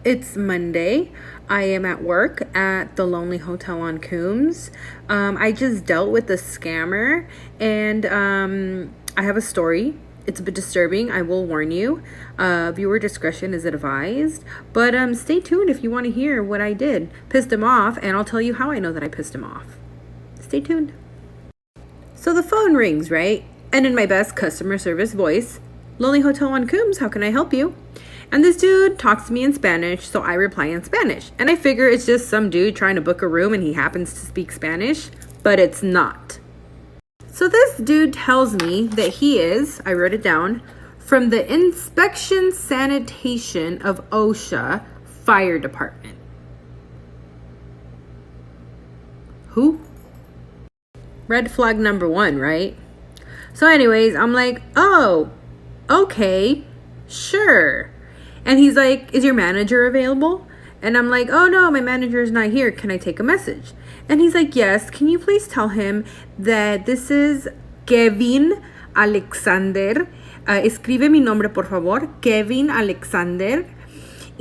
It's Monday. I am at work at the Lonely Hotel on Coombs. I just dealt with a scammer, and I have a story. It's a bit disturbing, I will warn you. Viewer discretion is advised. But stay tuned if you want to hear what I did. Pissed him off, and I'll tell you how I know that I pissed him off. Stay tuned. So the phone rings, right? And in my best customer service voice, Lonely Hotel on Coombs, how can I help you? And this dude talks to me in Spanish, so I reply in Spanish. And I figure it's just some dude trying to book a room and he happens to speak Spanish, but it's not. So this dude tells me that he is, I wrote it down, from the Inspection Sanitation of OSHA Fire Department. Who? Red flag number 1, right? So anyways, I'm like, oh, okay, sure. And he's like, is your manager available? And I'm like, oh no, my manager is not here. Can I take a message? And he's like, yes. Can you please tell him that this is Kevin Alexander? Escribe mi nombre, por favor. Kevin Alexander.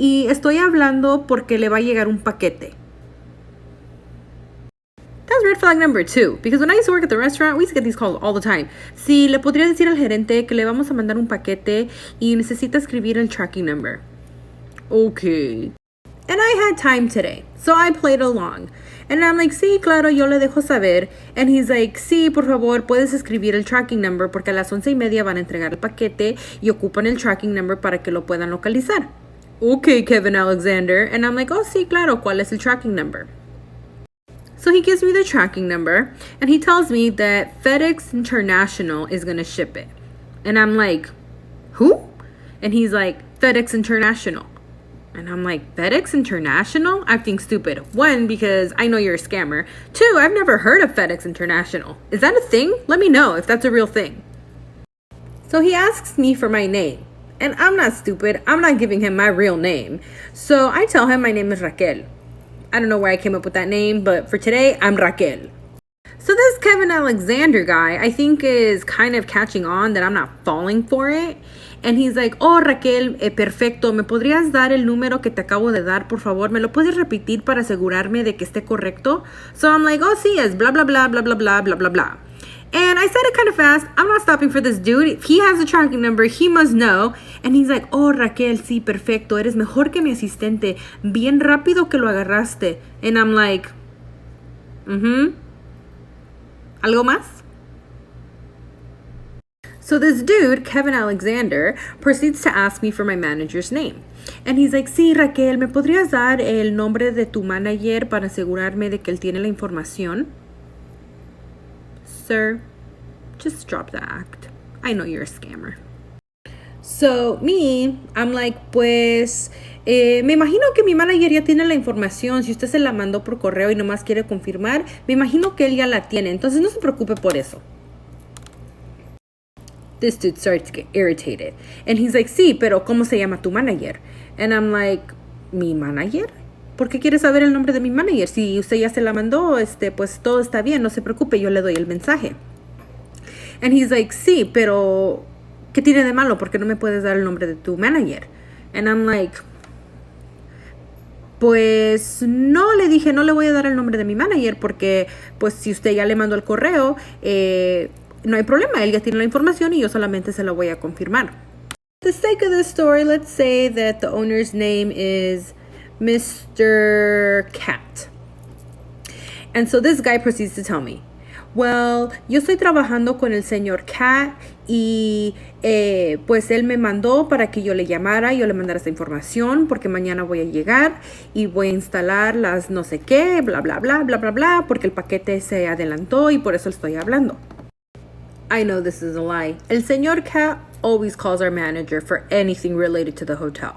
Y estoy hablando porque le va a llegar un paquete. That's red flag number 2. Because when I used to work at the restaurant, we used to get these calls all the time. Sí, le podría decir al gerente que le vamos a mandar un paquete y necesita escribir el tracking number. Okay. And I had time today, so I played along. And I'm like, sí, claro, yo le dejo saber. And he's like, sí, por favor, puedes escribir el tracking number porque a las 11:30 van a entregar el paquete y ocupan el tracking number para que lo puedan localizar. Okay, Kevin Alexander. And I'm like, oh, sí, claro, ¿cuál es el tracking number? So he gives me the tracking number, and he tells me that FedEx International is going to ship it. And I'm like, who? And he's like, FedEx International. And I'm like, FedEx International? Acting stupid. 1, because I know you're a scammer. 2, I've never heard of FedEx International. Is that a thing? Let me know if that's a real thing. So he asks me for my name. And I'm not stupid. I'm not giving him my real name. So I tell him my name is Raquel. I don't know where I came up with that name, but for today, I'm Raquel. So this Kevin Alexander guy, I think, is kind of catching on that I'm not falling for it. And he's like, oh, Raquel, perfecto, ¿me podrías dar el número que te acabo de dar, por favor? ¿Me lo puedes repetir para asegurarme de que esté correcto? So I'm like, oh, sí, es blah, blah, blah, blah, blah, blah, blah, blah, blah. And I said it kind of fast. I'm not stopping for this dude. If he has a tracking number, he must know. And he's like, oh, Raquel, sí, perfecto. Eres mejor que mi asistente. Bien rápido que lo agarraste. And I'm like, ¿Algo más? So this dude, Kevin Alexander, proceeds to ask me for my manager's name. And he's like, sí, Raquel, ¿me podrías dar el nombre de tu manager para asegurarme de que él tiene la información? Sir, just drop the act. I know you're a scammer. So me, I'm like, pues, me imagino que mi manager ya tiene la información. Si usted se la mandó por correo y nomás quiere confirmar, me imagino que él ya la tiene. Entonces no se preocupe por eso. This dude starts to get irritated. And he's like, sí, pero ¿cómo se llama tu manager? And I'm like, ¿mi manager? ¿Por qué quiere saber el nombre de mi manager? Si usted ya se la mandó, pues todo está bien, no se preocupe, yo le doy el mensaje. And he's like, sí, pero ¿qué tiene de malo? ¿Por qué no me puedes dar el nombre de tu manager? And I'm like, pues no, le dije, no le voy a dar el nombre de mi manager porque pues si usted ya le mandó el correo, no hay problema, él ya tiene la información y yo solamente se la voy a confirmar. For the sake of this story, let's say that the owner's name is Mr. Cat. And so this guy proceeds to tell me, well, yo estoy trabajando con el señor Cat y pues él me mandó para que yo le llamara, yo le mandara esta información porque mañana voy a llegar y voy a instalar las no sé qué, bla, bla, bla, bla, bla, bla, porque el paquete se adelantó y por eso estoy hablando. I know this is a lie. El señor Cat always calls our manager for anything related to the hotel.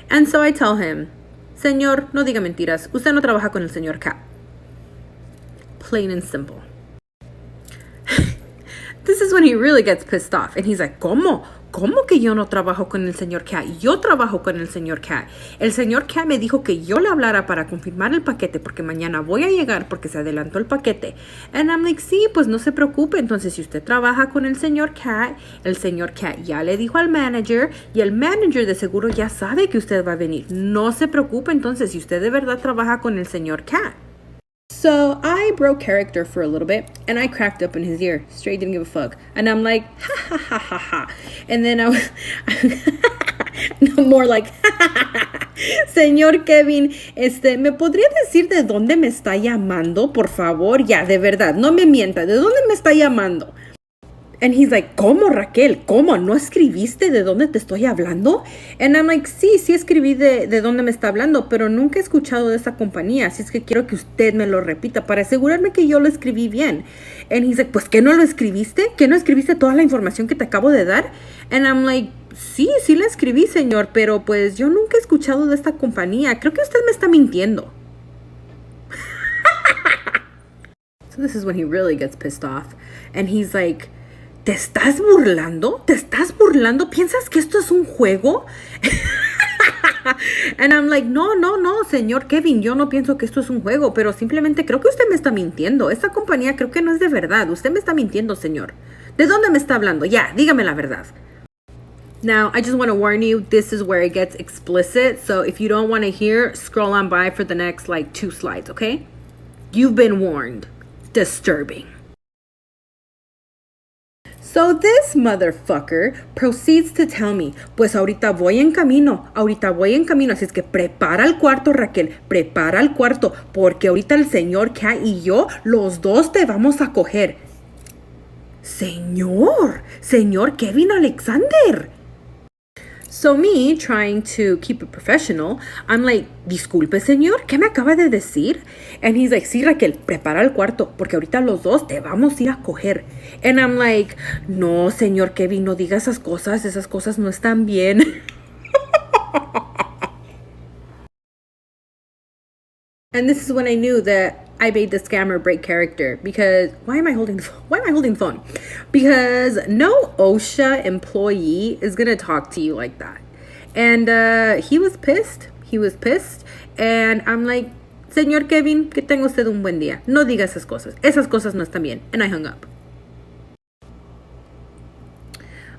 And so I tell him, señor, no diga mentiras. Usted no trabaja con el señor Cat. Plain and simple. This is when he really gets pissed off. And he's like, ¿Cómo? ¿cómo que yo no trabajo con el señor Cat? Yo trabajo con el señor Cat. El señor Cat me dijo que yo le hablara para confirmar el paquete porque mañana voy a llegar porque se adelantó el paquete. And I'm like, sí, pues no se preocupe. Entonces, si usted trabaja con el señor Cat ya le dijo al manager y el manager de seguro ya sabe que usted va a venir. No se preocupe. Entonces, si usted de verdad trabaja con el señor Cat. So I broke character for a little bit and I cracked up in his ear. Straight didn't give a fuck. And I'm like, ha ha ha ha ha. And then I was no, more like, señor Kevin, ¿me podría decir de dónde me está llamando, por favor? Ya, de verdad, no me mienta. ¿De dónde me está llamando? And he's like, ¿cómo, Raquel? ¿Cómo? ¿No escribiste de dónde te estoy hablando? And I'm like, sí escribí de dónde me está hablando, pero nunca he escuchado de esa compañía, así es que quiero que usted me lo repita para asegurarme que yo lo escribí bien. And he's like, pues, ¿qué no lo escribiste? ¿Qué no escribiste toda la información que te acabo de dar? And I'm like, sí la escribí, señor, pero pues yo nunca he escuchado de esta compañía. Creo que usted me está mintiendo. So this is when he really gets pissed off. And he's like, ¿te estás burlando? ¿Te estás burlando? ¿Piensas que esto es un juego? And I'm like, no, señor Kevin, yo no pienso que esto es un juego, pero simplemente creo que usted me está mintiendo. Esta compañía creo que no es de verdad. Usted me está mintiendo, señor. ¿De dónde me está hablando? Ya, dígame la verdad. Now, I just want to warn you, this is where it gets explicit. So if you don't want to hear, scroll on by for the next, 2 slides, okay? You've been warned. Disturbing. So this motherfucker proceeds to tell me, pues ahorita voy en camino, así es que prepara el cuarto, Raquel, prepara el cuarto, porque ahorita el señor Cat y yo, los dos te vamos a coger. Señor Kevin Alexander. So me, trying to keep it professional, I'm like, disculpe, señor, ¿qué me acaba de decir? And he's like, sí, Raquel, prepara el cuarto, porque ahorita los dos te vamos a ir a coger. And I'm like, no, señor Kevin, no diga esas cosas no están bien. And this is when I knew that I made the scammer break character, because why am I holding the phone? Because no OSHA employee is gonna talk to you like that. And he was pissed. And I'm like, señor Kevin, que tenga usted un buen día. No diga esas cosas no están bien. And I hung up.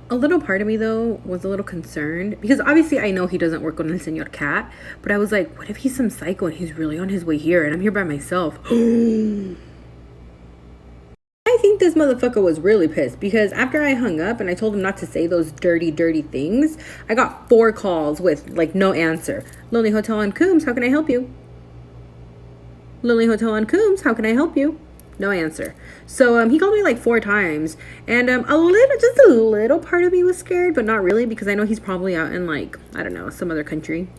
A little part of me, though, was a little concerned, because obviously I know he doesn't work on El Señor Cat, but I was like, what if he's some psycho and he's really on his way here and I'm here by myself? I think this motherfucker was really pissed, because after I hung up and I told him not to say those dirty things, I got 4 calls with, no answer. Lonely Hotel on Coombs, how can I help you? Lonely Hotel on Coombs, how can I help you? No answer. So he called me 4 times, and just a little part of me was scared, but not really, because I know he's probably out in I don't know, some other country.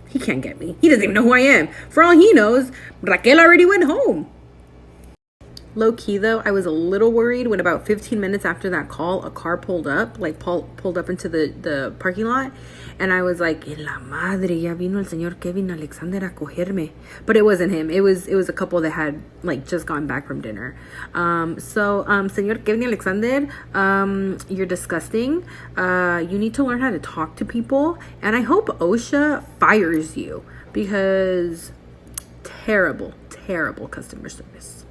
He can't get me. He doesn't even know who I am. For all he knows, Raquel already went home. Low key though, I was a little worried when about 15 minutes after that call, a car pulled up, pulled up into the parking lot, and I was like, en la madre, ya vino el señor Kevin Alexander a cogerme. But it wasn't him. It was a couple that had just gone back from dinner. Señor Kevin Alexander, you're disgusting. You need to learn how to talk to people, and I hope OSHA fires you, because terrible customer service.